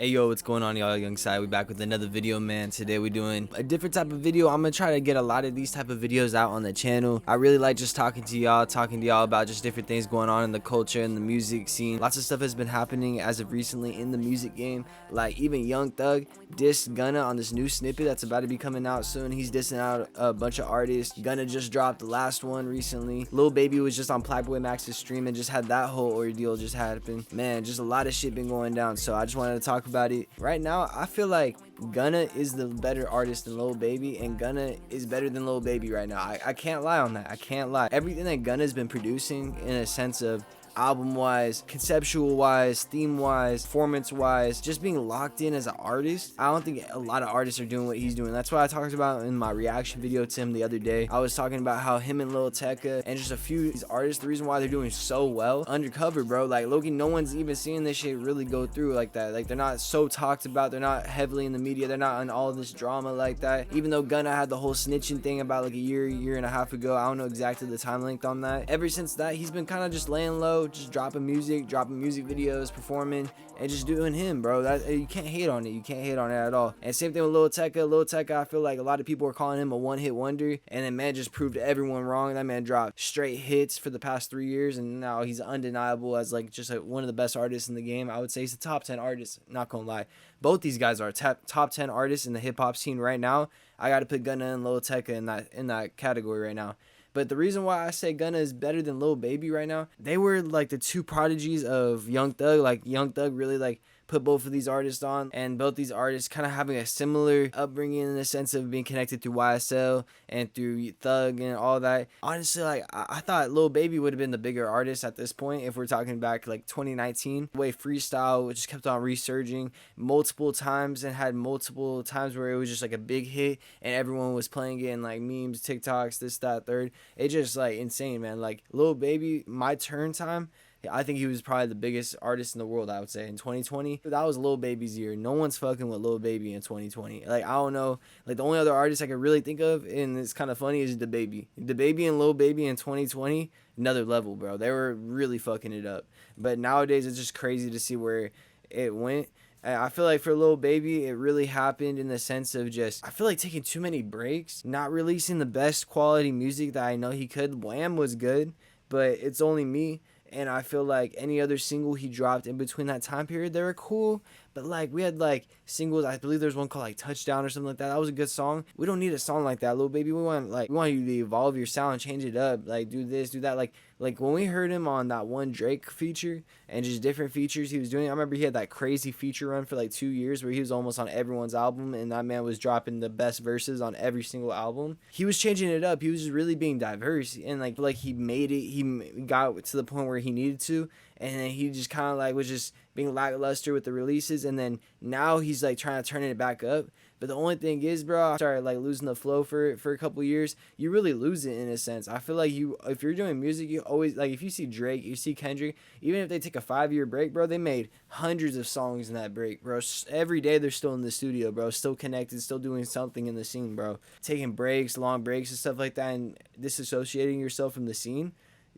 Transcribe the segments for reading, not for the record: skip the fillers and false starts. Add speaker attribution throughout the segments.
Speaker 1: Yo, what's going on, y'all? Young Sai, we back with another video, man. Today we're doing a different type of video. I'm gonna try to get a lot of these type of videos out on the channel. I really like just talking to y'all about just different things going on in the culture and the music scene. Lots of stuff has been happening as of recently in the music game. Like even Young Thug dissed Gunna on this new snippet that's about to be coming out soon. He's dissing out a bunch of artists. Gunna just dropped the last one recently. Lil Baby was just on Playboy Max's stream and just had that whole ordeal just happen. Man, just a lot of shit been going down. So I just wanted to talk about it. Right now, I feel like Gunna is the better artist than Lil Baby, and Gunna is better than Lil Baby right now. I can't lie on that. I can't lie. Everything that Gunna's been producing in a sense of album wise, conceptual wise, theme wise, performance wise, just being locked in as an artist. I don't think a lot of artists are doing what he's doing. That's what I talked about in my reaction video to him the other day. I was talking about how him and Lil Tecca and just a few of these artists, the reason why they're doing so well undercover, bro. Like Loki, no one's even seeing this shit really go through like that. Like they're not so talked about, they're not heavily in the media, they're not on all this drama like that. Even though Gunna had the whole snitching thing about like a year and a half ago, I don't know exactly the time length on that. Ever since that, he's been kind of just laying low, just dropping music videos, performing, and just doing him, bro. That you can't hate on it. You can't hate on it at all. And same thing with Lil Tecca. I feel like a lot of people are calling him a one-hit wonder, and then man just proved everyone wrong. That man dropped straight hits for the past 3 years, and now he's undeniable as like just like one of the best artists in the game. I would say he's the top 10 artist. Not gonna lie, both these guys are top 10 artists in the hip hop scene right now. I got to put Gunna and Lil Tecca in that category right now. But the reason why I say Gunna is better than Lil Baby right now, they were like the two prodigies of Young Thug. Like Young Thug really like put both of these artists on, and both these artists kind of having a similar upbringing in the sense of being connected through YSL and through Thug and all that. Honestly, like I thought Lil Baby would have been the bigger artist at this point if we're talking back like 2019. The way freestyle just kept on resurging multiple times and had multiple times where it was just like a big hit and everyone was playing it in like memes, TikToks, this, that, third. It just like insane, man. Like Lil Baby, My Turn Time, I think he was probably the biggest artist in the world, I would say, in 2020. That was Lil Baby's year. No one's fucking with Lil Baby in 2020. Like, I don't know. Like, the only other artist I could really think of, and it's kind of funny, is DaBaby. DaBaby and Lil Baby in 2020, another level, bro. They were really fucking it up. But nowadays, it's just crazy to see where it went. I feel like for Lil Baby, it really happened in the sense of just, I feel like taking too many breaks, not releasing the best quality music that I know he could. Wham was good, but It's Only Me. And I feel like any other single he dropped in between that time period, they were cool. But like we had like singles, I believe there's one called like Touchdown or something like that. That was a good song. We don't need a song like that, Lil Baby. We want you to evolve your sound, change it up, like do this, do that. Like when we heard him on that one Drake feature and just different features he was doing. I remember he had that crazy feature run for like 2 years where he was almost on everyone's album, and that man was dropping the best verses on every single album. He was changing it up. He was just really being diverse, and like he made it. He got to the point where he needed to, and then he just kind of like was just being lackluster with the releases, and then now he's like trying to turn it back up. But the only thing is, bro, I started like losing the flow for a couple years. You really lose it in a sense. I feel like if you're doing music, you always, like if you see Drake, you see Kendrick, even if they take a 5-year break, bro, they made hundreds of songs in that break, bro. Every day they're still in the studio, bro, still connected, still doing something in the scene, bro. Taking breaks, long breaks and stuff like that, and disassociating yourself from the scene,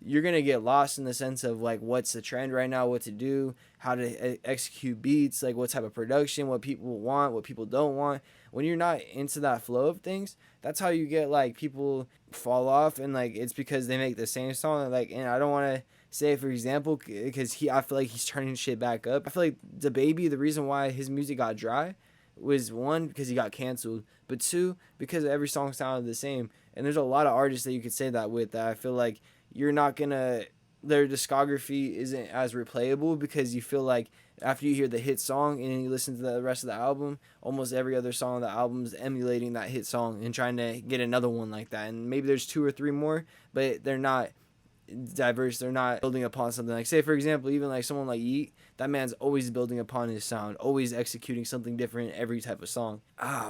Speaker 1: you're going to get lost in the sense of like what's the trend right now, what to do, how to execute beats, like what type of production, what people want, what people don't want. When you're not into that flow of things, that's how you get like people fall off, and like it's because they make the same song. Like, and I don't want to say for example because I feel like he's turning shit back up. I feel like DaBaby, the reason why his music got dry was one, because he got canceled, but two, because every song sounded the same. And there's a lot of artists that you could say that with, that I feel like you're not gonna, their discography isn't as replayable, because you feel like after you hear the hit song and then you listen to the rest of the album, almost every other song on the album is emulating that hit song and trying to get another one like that. And maybe there's 2 or 3 more, but they're not diverse. They're not building upon something. Like, say for example, even like someone like Yeat, that man's always building upon his sound, always executing something different in every type of song.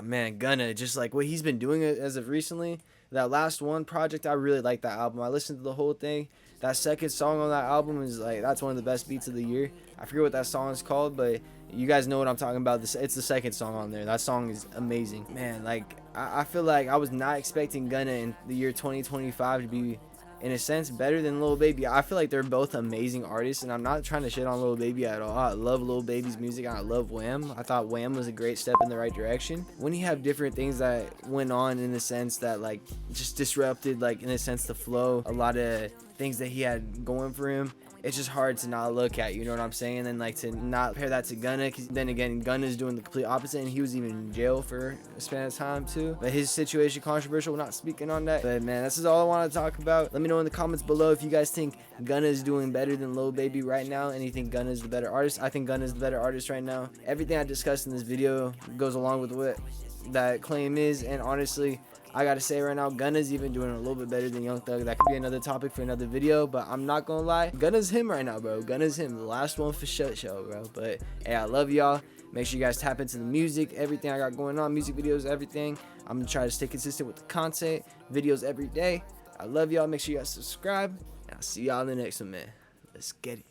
Speaker 1: Man, Gunna, just like what he's been doing as of recently, that last one project, I really like that album. I listened to the whole thing. That second song on that album is like, that's one of the best beats of the year. I forget what that song is called, but you guys know what I'm talking about. It's the second song on there. That song is amazing, man. Like I feel like I was not expecting Gunna in the year 2025 to be in a sense better than Lil Baby. I feel like they're both amazing artists, and I'm not trying to shit on Lil Baby at all. I love Lil Baby's music, and I love Wham. I thought Wham was a great step in the right direction. When you have different things that went on in the sense that like just disrupted, like in a sense, the flow, a lot of things that he had going for him, it's just hard to not look at, you know what I'm saying? And then like to not compare that to Gunna, because then again, Gunna's doing the complete opposite, and he was even in jail for a span of time too. But his situation controversial, we're not speaking on that. But man, this is all I want to talk about. Let me know in the comments below if you guys think Gunna is doing better than Lil Baby right now, and you think Gunna is the better artist. I think Gunna is the better artist right now. Everything I discussed in this video goes along with what that claim is, and honestly, I gotta say right now, Gunna's even doing a little bit better than Young Thug. That could be another topic for another video, but I'm not gonna lie, Gunna's him right now, bro. Gunna's him, the last one for show, bro. But hey, I love y'all. Make sure you guys tap into the music, everything I got going on, music videos, everything. I'm gonna try to stay consistent with the content, videos every day. I love y'all. Make sure you guys subscribe, and I'll see y'all in the next one, man. Let's get it.